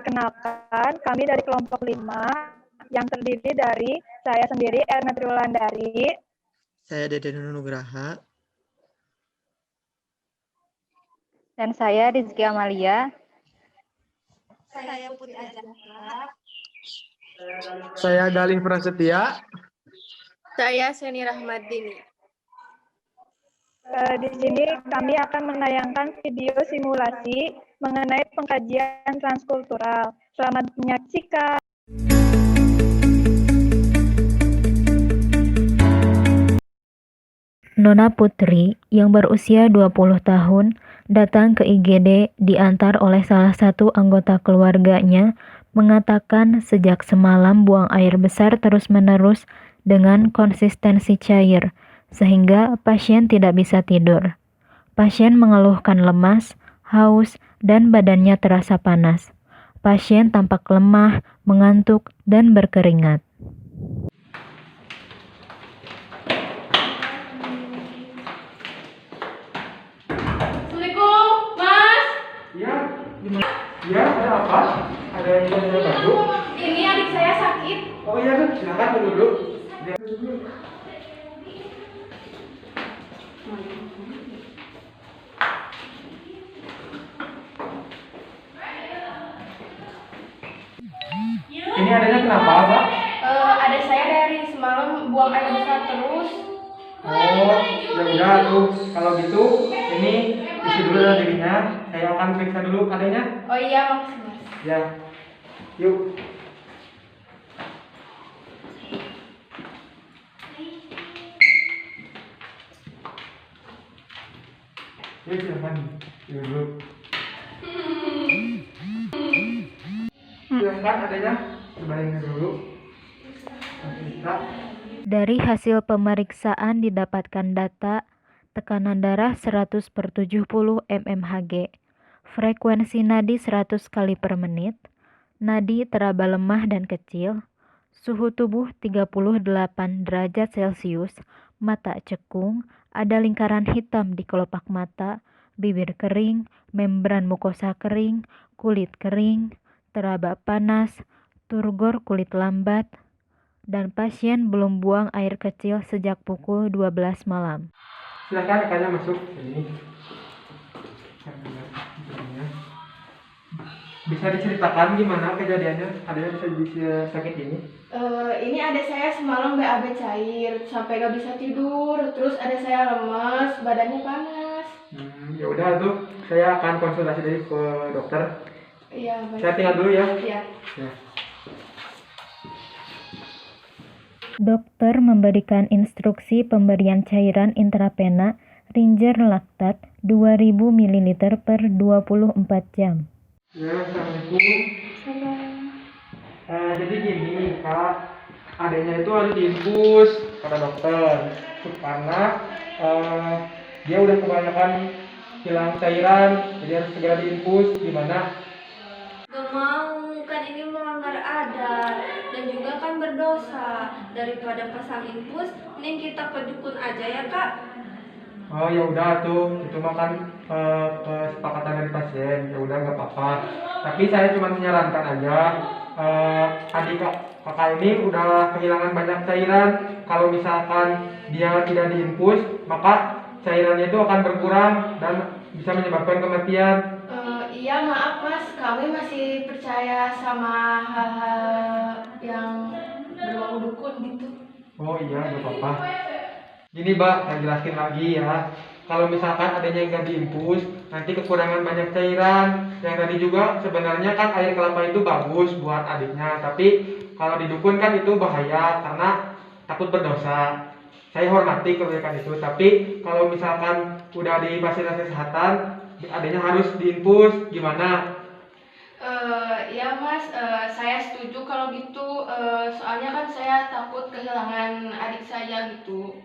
Perkenalkan, kami dari kelompok 5 yang terdiri dari saya sendiri, Erna Triwulandari. Saya Deden Nugraha. Dan saya Rizky Amalia. Saya Putri Ajaka. Saya Galih Prasetya. Saya Seni Rahmadini. Di sini kami akan menayangkan video simulasi mengenai pengkajian transkultural. Selamat menyaksikan. Nona Putri yang berusia 20 tahun datang ke IGD diantar oleh salah satu anggota keluarganya mengatakan sejak semalam buang air besar terus-menerus dengan konsistensi cair sehingga pasien tidak bisa tidur. Pasien mengeluhkan lemas, haus, dan badannya terasa panas. Pasien tampak lemah, mengantuk, dan berkeringat. Assalamualaikum, Mas. Iya, gimana? Iya, ada apa? Ada yang bisa saya bantu? Ini adik saya sakit. Oh iya, silakan tunggu dulu. Ini adanya kenapa, Pak? Ada saya dari semalam buang air besar terus. Oh, ya udah tuh. Kalau gitu, ini isi dulu ya dirinya. Saya akan periksa dulu adanya. Oh iya, makasih Mas. Ya, yuk. Yuk, silakan. Duduk. Silakan adanya. Cobain dulu. Kita. Dari hasil pemeriksaan didapatkan data tekanan darah 100/70 mmHg, frekuensi nadi 100 kali per menit, nadi teraba lemah dan kecil, suhu tubuh 38 derajat Celcius, mata cekung, ada lingkaran hitam di kelopak mata, bibir kering, membran mukosa kering, kulit kering, teraba panas, turgor kulit lambat, dan pasien belum buang air kecil sejak pukul 12 malam. Silakan rekannya masuk ini. Bisa diceritakan gimana kejadiannya? Adanya bisa sakit ini? Ini ada saya semalam BAB cair sampai gak bisa tidur. Terus ada saya lemas, badannya panas. Ya udah tuh, saya akan konsultasi dari ke dokter. Iya, baik. Saya tinggal dulu ya. Iya. Ya. Dokter memberikan instruksi pemberian cairan intravena Ringer Lactat 2000 ml per 24 jam. Ya, assalamualaikum. Jadi gini Kak, adanya itu harus diinfus kata dokter karena dia udah kebanyakan hilang cairan, jadi harus segera diinfus. Gimana? Gak mau, kan ini melanggar adat dan juga kan berdosa. Daripada pasang infus, mending kita ke dukun aja ya Kak. Oh ya udah tuh, itu mah kan kesepakatan dari pasien, ya udah nggak apa-apa. Tapi saya cuma menyarankan aja, adik kakak ini udah kehilangan banyak cairan. Kalau misalkan dia tidak diinfus, maka cairannya itu akan berkurang dan bisa menyebabkan kematian. Iya, maaf Mas, kami masih percaya sama hal-hal yang berbau dukun gitu. Oh iya, nggak apa-apa. Gini Mbak, saya jelasin lagi ya. Kalau misalkan adanya yang nggak diinfus, nanti kekurangan banyak cairan. Yang tadi juga sebenarnya kan air kelapa itu bagus buat adiknya, tapi kalau didukun kan itu bahaya karena takut berdosa. Saya hormati kebijakan itu, tapi kalau misalkan udah di fasilitas kesehatan, adanya harus diinfus. Gimana? Ya Mas, saya setuju kalau gitu. Soalnya kan saya takut kehilangan adik saya gitu.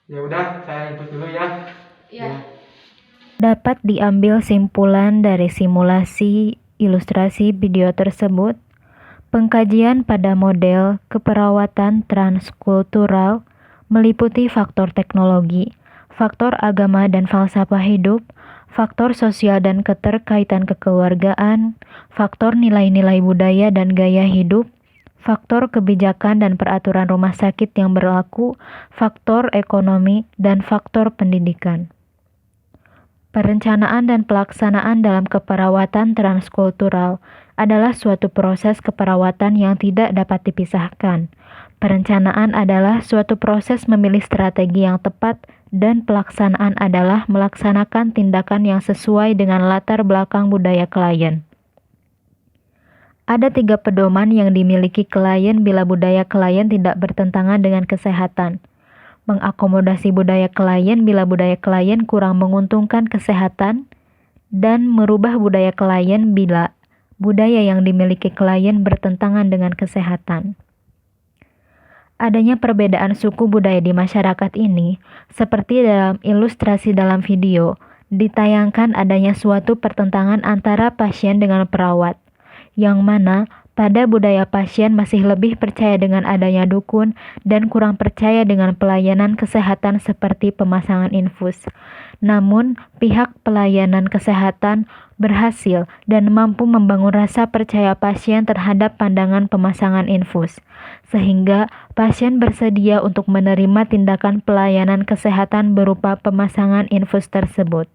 Ya udah, saya infus dulu ya. Ya. Dapat diambil simpulan dari simulasi ilustrasi video tersebut, pengkajian pada model keperawatan transkultural meliputi faktor teknologi, faktor agama dan falsafah hidup, faktor sosial dan keterkaitan kekeluargaan, faktor nilai-nilai budaya dan gaya hidup, faktor kebijakan dan peraturan rumah sakit yang berlaku, faktor ekonomi, dan faktor pendidikan. Perencanaan dan pelaksanaan dalam keperawatan transkultural adalah suatu proses keperawatan yang tidak dapat dipisahkan. Perencanaan adalah suatu proses memilih strategi yang tepat dan pelaksanaan adalah melaksanakan tindakan yang sesuai dengan latar belakang budaya klien. Ada 3 pedoman yang dimiliki klien bila budaya klien tidak bertentangan dengan kesehatan. Mengakomodasi budaya klien bila budaya klien kurang menguntungkan kesehatan, dan merubah budaya klien bila budaya yang dimiliki klien bertentangan dengan kesehatan. Adanya perbedaan suku budaya di masyarakat ini, seperti dalam ilustrasi dalam video, ditayangkan adanya suatu pertentangan antara pasien dengan perawat, yang mana pada budaya pasien masih lebih percaya dengan adanya dukun dan kurang percaya dengan pelayanan kesehatan seperti pemasangan infus. Namun, pihak pelayanan kesehatan berhasil dan mampu membangun rasa percaya pasien terhadap pandangan pemasangan infus, sehingga pasien bersedia untuk menerima tindakan pelayanan kesehatan berupa pemasangan infus tersebut.